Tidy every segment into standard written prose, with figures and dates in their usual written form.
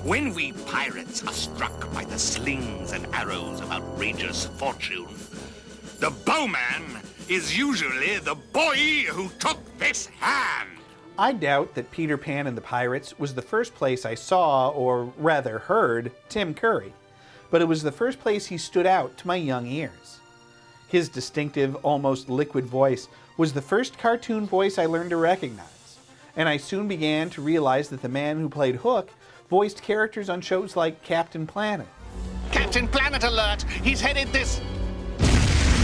When we pirates are struck by the slings and arrows of outrageous fortune, the bowman is usually the boy who took this hand. I doubt that Peter Pan and the Pirates was the first place I saw, or rather heard, Tim Curry, but it was the first place he stood out to my young ears. His distinctive, almost liquid voice was the first cartoon voice I learned to recognize, and I soon began to realize that the man who played Hook voiced characters on shows like Captain Planet. Captain Planet alert! He's headed this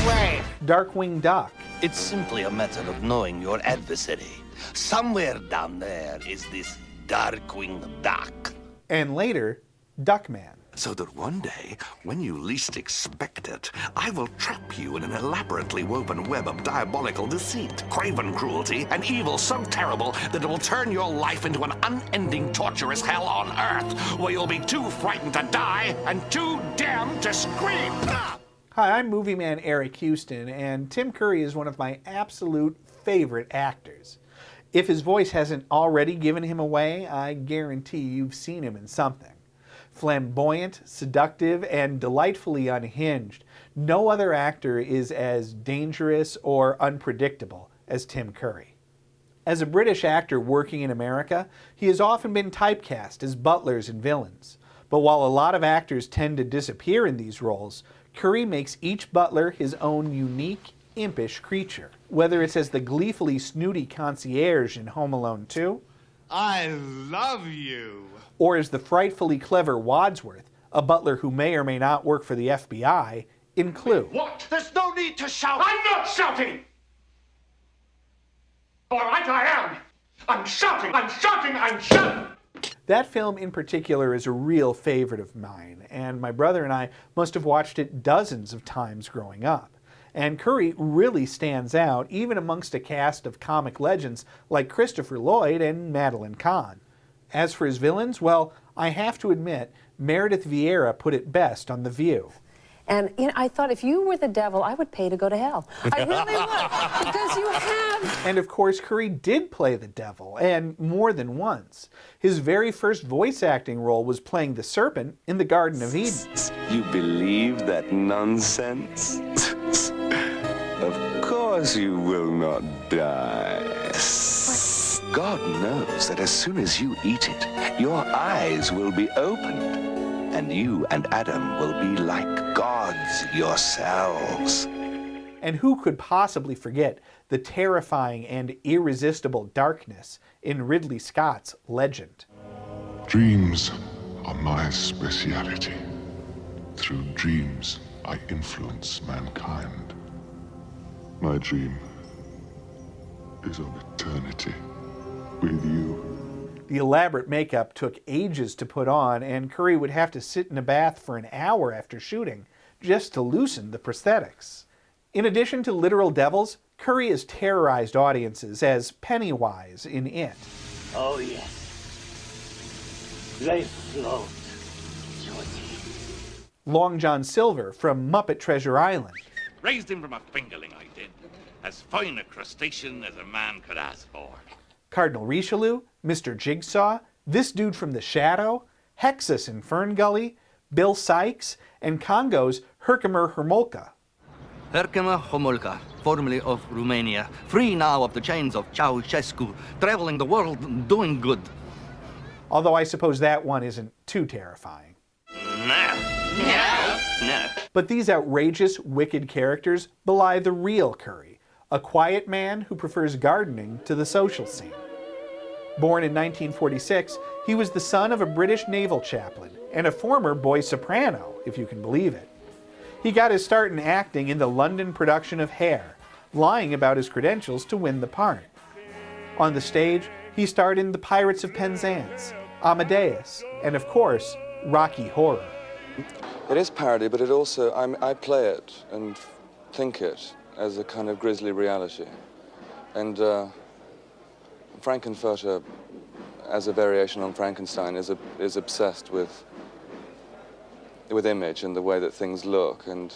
way. Darkwing Duck. It's simply a matter of knowing your adversary. Somewhere down there is this Darkwing Duck. And later, Duckman. So that one day, when you least expect it, I will trap you in an elaborately woven web of diabolical deceit, craven cruelty, and evil so terrible that it will turn your life into an unending torturous hell on Earth, where you'll be too frightened to die and too damned to scream. Hi, I'm movie man Eric Houston, and Tim Curry is one of my absolute favorite actors. If his voice hasn't already given him away, I guarantee you've seen him in something. Flamboyant, seductive, and delightfully unhinged, no other actor is as dangerous or unpredictable as Tim Curry. As a British actor working in America, he has often been typecast as butlers and villains. But while a lot of actors tend to disappear in these roles, Curry makes each butler his own unique, impish creature. Whether it's as the gleefully snooty concierge in Home Alone 2, I love you, or as the frightfully clever Wadsworth, a butler who may or may not work for the FBI, in Clue. What? There's no need to shout. I'm not shouting! All right, I am. I'm shouting, I'm shouting, I'm shouting! That film in particular is a real favorite of mine, and my brother and I must have watched it dozens of times growing up. And Curry really stands out, even amongst a cast of comic legends like Christopher Lloyd and Madeline Kahn. As for his villains, well, I have to admit, Meredith Vieira put it best on The View. And I thought if you were the devil, I would pay to go to hell. I really would, because you have. And of course, Curry did play the devil, and more than once. His very first voice acting role was playing the serpent in the Garden of Eden. You believe that nonsense? Of course you will not die. God knows that as soon as you eat it, your eyes will be opened. And you and Adam will be like gods yourselves. And who could possibly forget the terrifying and irresistible darkness in Ridley Scott's Legend? Dreams are my speciality. Through dreams, I influence mankind. My dream is of eternity with you. The elaborate makeup took ages to put on, and Curry would have to sit in a bath for an hour after shooting just to loosen the prosthetics. In addition to literal devils, Curry has terrorized audiences as Pennywise in It. Oh, yes. They float, Georgie. Long John Silver from Muppet Treasure Island. Raised him from a fingerling, I did. As fine a crustacean as a man could ask for. Cardinal Richelieu, Mr. Jigsaw, this dude from The Shadow, Hexus in Fern Gully, Bill Sykes, and Congo's Herkimer Homolka. Herkimer Homolka, formerly of Romania, free now of the chains of Ceausescu, traveling the world doing good. Although I suppose that one isn't too terrifying. No. But these outrageous, wicked characters belie the real Curry, a quiet man who prefers gardening to the social scene. Born in 1946, he was the son of a British naval chaplain and a former boy soprano, if you can believe it. He got his start in acting in the London production of Hair, lying about his credentials to win the part. On the stage, he starred in The Pirates of Penzance, Amadeus, and of course, Rocky Horror. It is parody, but it also, I play it and think it as a kind of grisly reality. And Frankenfurter, as a variation on Frankenstein, is obsessed with image and the way that things look. And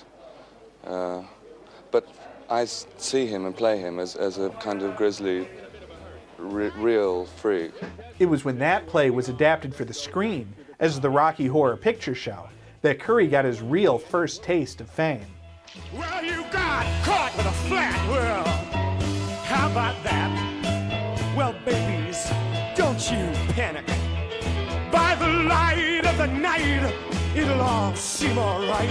but I see him and play him as a kind of grisly, real freak. It was when that play was adapted for the screen as the Rocky Horror Picture Show that Curry got his real first taste of fame. Well, you got caught with a flat world. How about that? Well, babies, don't you panic. By the light of the night, it'll all seem alright.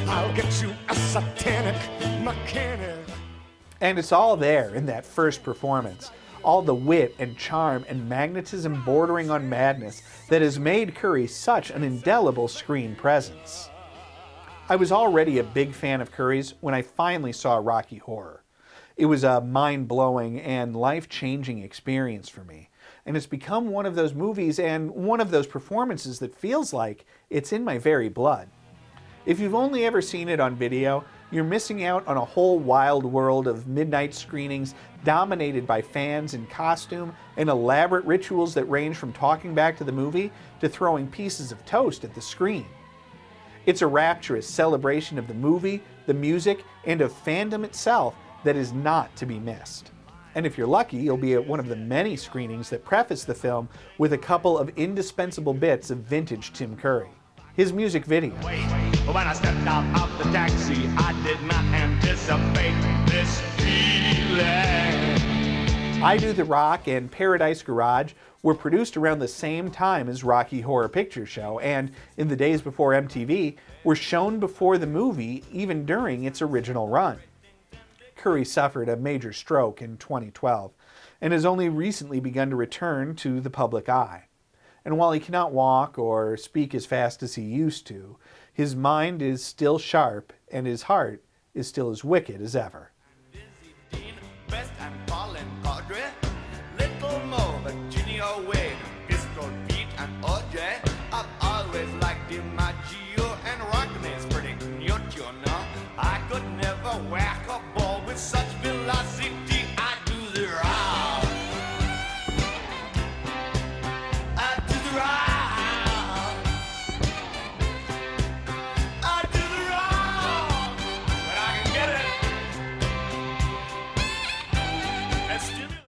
I'll get you a satanic mechanic. And it's all there in that first performance. All the wit and charm and magnetism bordering on madness that has made Curry such an indelible screen presence. I was already a big fan of Curry's when I finally saw Rocky Horror. It was a mind-blowing and life-changing experience for me, and it's become one of those movies and one of those performances that feels like it's in my very blood. If you've only ever seen it on video, you're missing out on a whole wild world of midnight screenings dominated by fans in costume and elaborate rituals that range from talking back to the movie to throwing pieces of toast at the screen. It's a rapturous celebration of the movie, the music, and of fandom itself that is not to be missed. And if you're lucky, you'll be at one of the many screenings that preface the film with a couple of indispensable bits of vintage Tim Curry. His music video. When I stepped out of the taxi, I did not anticipate this feeling. I Do the Rock and Paradise Garage were produced around the same time as Rocky Horror Picture Show, and in the days before MTV, were shown before the movie even during its original run. Curry suffered a major stroke in 2012, and has only recently begun to return to the public eye. And while he cannot walk or speak as fast as he used to, his mind is still sharp and his heart is still as wicked as ever.